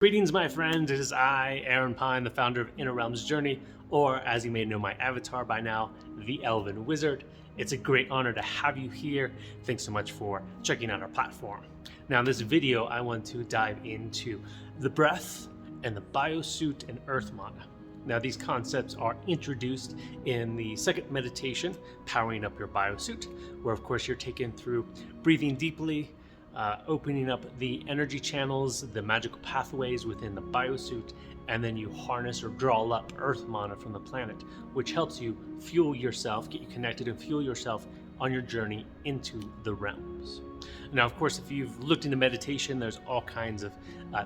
Greetings, my friends. It is I, Aaron Pine, the founder of Innerrealmsjourney, or as you may know my avatar by now, the Elven Wizard. It's a great honor to have you here. Thanks so much for checking out our platform. Now, in this video, I want to dive into the breath and the Biosuit and Earth Mana. Now, these concepts are introduced in the second meditation, Powering Up Your Biosuit, where, of course, you're taken through breathing deeply, opening up the energy channels, the magical pathways within the biosuit, and then you harness or draw up earth mana from the planet, which helps you fuel yourself, get you connected and fuel yourself on your journey into the realms. Now, of course, if you've looked into meditation, there's all kinds of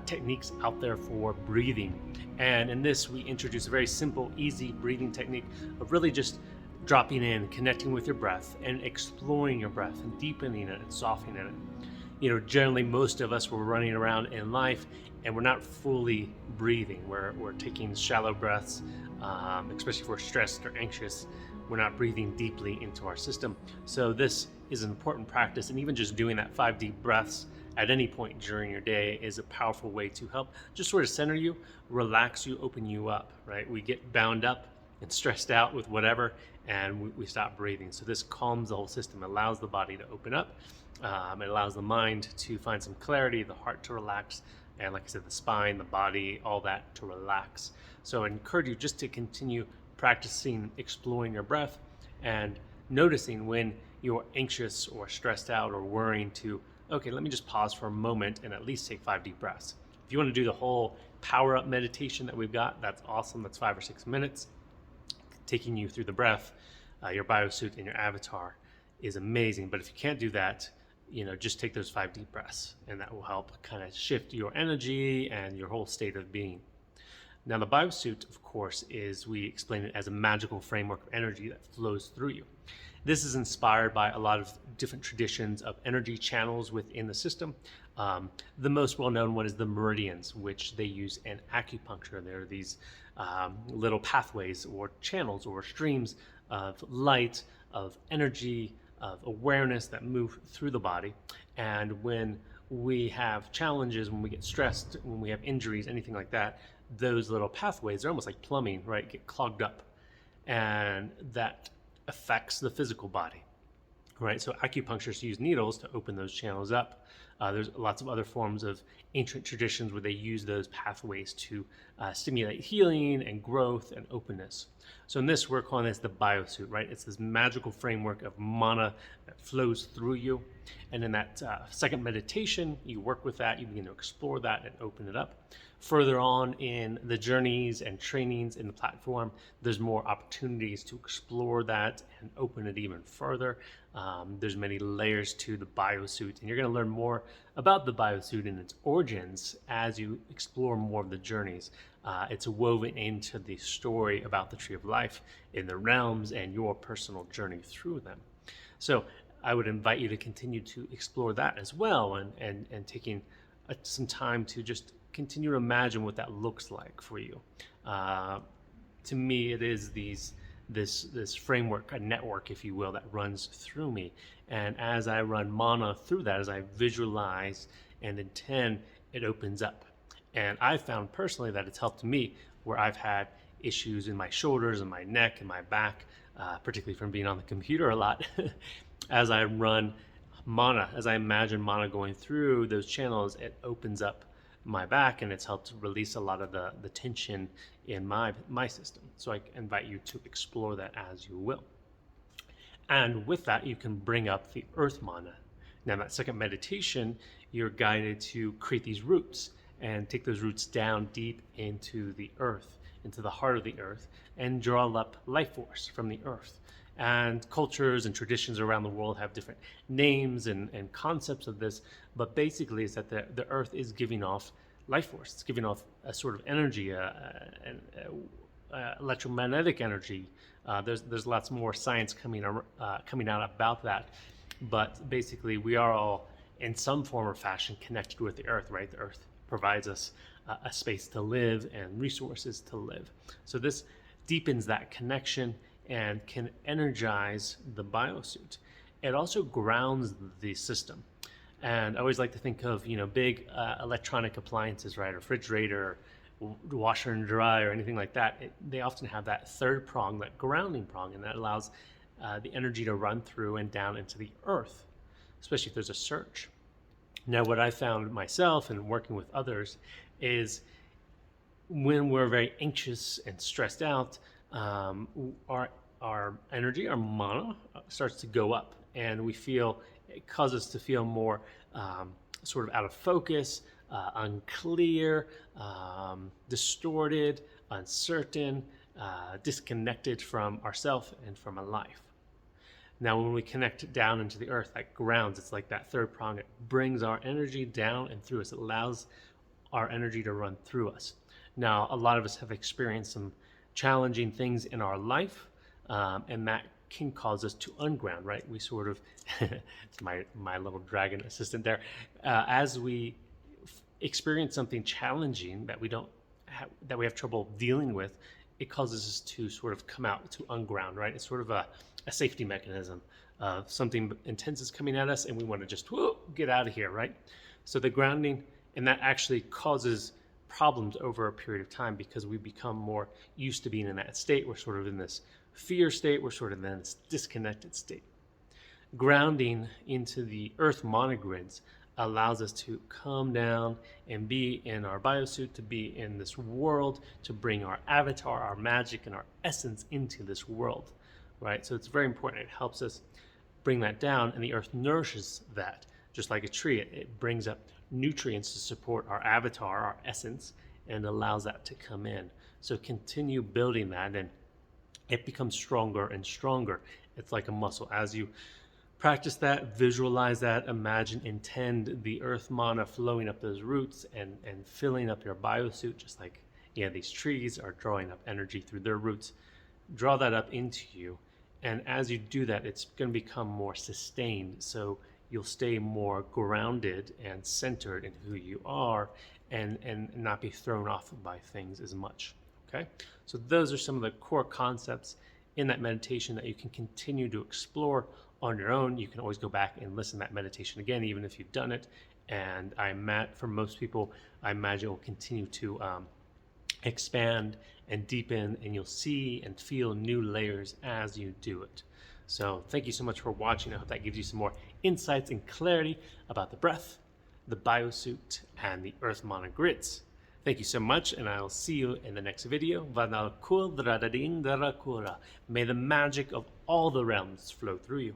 techniques out there for breathing. And in this, we introduce a very simple, easy breathing technique of really just dropping in, connecting with your breath, and exploring your breath and deepening it and softening it. You know, generally most of us, we're running around in life and we're not fully breathing. We're taking shallow breaths, especially if we're stressed or anxious. We're not breathing deeply into our system. So this is an important practice, and even just doing that 5 deep breaths at any point during your day is a powerful way to help just sort of center you, relax you, open you up, right? We get bound up and stressed out with whatever, and we stop breathing. So this calms the whole system, allows the body to open up. It allows the mind to find some clarity, the heart to relax, and like I said, the spine, the body, all that to relax. So I encourage you just to continue practicing exploring your breath and noticing when you're anxious or stressed out or worrying to, okay, let me just pause for a moment and at least take 5 deep breaths. If you want to do the whole power up meditation that we've got, that's awesome. That's 5 or 6 minutes taking you through the breath. Your biosuit and your avatar is amazing. But if you can't do that, just take those 5 deep breaths, and that will help kind of shift your energy and your whole state of being. Now, the biosuit, of course, we explain it as a magical framework of energy that flows through you. This is inspired by a lot of different traditions of energy channels within the system. The most well-known one is the meridians, which they use in acupuncture. There are these little pathways or channels or streams of light, of energy, of awareness that move through the body. And when we have challenges, when we get stressed, when we have injuries, anything like that, those little pathways are almost like plumbing, right? Get clogged up, and that affects the physical body, right? So acupuncturists use needles to open those channels up. There's lots of other forms of ancient traditions where they use those pathways to stimulate healing and growth and openness. So in this, we're calling this the biosuit, right? It's this magical framework of mana that flows through you. And in that second meditation, you work with that, you begin to explore that and open it up. Further on in the journeys and trainings in the platform, there's more opportunities to explore that and open it even further. There's many layers to the biosuit, and you're going to learn more about the biosuit and its origins as you explore more of the journeys. It's woven into the story about the Tree of Life in the realms and your personal journey through them. So I would invite you to continue to explore that as well, and taking some time to just continue to imagine what that looks like for you. To me, it is this framework, a network, if you will, that runs through me. And as I run mana through that, as I visualize and intend, it opens up. And I've found personally that it's helped me where I've had issues in my shoulders and my neck and my back, particularly from being on the computer a lot. As I run mana, as I imagine mana going through those channels, it opens up my back, and it's helped release a lot of the tension in my system. So I invite you to explore that as you will. And with that, you can bring up the earth mana. Now, in that second meditation, you're guided to create these roots and take those roots down deep into the earth, into the heart of the earth, and draw up life force from the earth. And cultures and traditions around the world have different names and concepts of this, but basically it's that the earth is giving off life force. It's giving off a sort of energy, electromagnetic energy. There's lots more science coming out about that, but basically we are all in some form or fashion connected with the earth, right? The earth provides us a space to live and resources to live. So this deepens that connection and can energize the biosuit. It also grounds the system. And I always like to think of, big electronic appliances, right? A refrigerator, washer and dryer, or anything like that. They often have that third prong, that grounding prong, and that allows the energy to run through and down into the earth, especially if there's a surge. Now, what I found myself and working with others is when we're very anxious and stressed out, our energy, our mana, starts to go up, and it causes us to feel more sort of out of focus, unclear, distorted, uncertain, disconnected from ourself and from a life. Now, when we connect down into the earth, that grounds, it's like that third prong. It brings our energy down and through us. It allows our energy to run through us. Now, a lot of us have experienced some challenging things in our life, and that can cause us to unground, right? We sort of, it's my little dragon assistant there. As we experience something challenging that we have trouble dealing with, it causes us to sort of come out to unground, right? It's sort of a safety mechanism. Something intense is coming at us, and we want to just get out of here, right? So the grounding, and that actually causes problems over a period of time because we become more used to being in that state. We're sort of in this fear state. We're sort of in this disconnected state. Grounding into the earth monogrids allows us to come down and be in our biosuit, to be in this world, to bring our avatar, our magic, and our essence into this world, right? So it's very important. It helps us bring that down, and the earth nourishes that. Just like a tree, it brings up nutrients to support our avatar, our essence, and allows that to come in. So continue building that, and it becomes stronger and stronger. It's like a muscle. As you practice that, visualize that, imagine, intend the earth mana flowing up those roots and filling up your biosuit, just like these trees are drawing up energy through their roots. Draw that up into you, and as you do that, it's going to become more sustained. So you'll stay more grounded and centered in who you are, and not be thrown off by things as much. Okay, so those are some of the core concepts in that meditation that you can continue to explore on your own. You can always go back and listen to that meditation again, even if you've done it. And for most people, I imagine it will continue to expand and deepen, and you'll see and feel new layers as you do it. So thank you so much for watching. I hope that gives you some more insights and clarity about the breath, the biosuit, and the earth mana grids. Thank you so much, and I'll see you in the next video. May the magic of all the realms flow through you.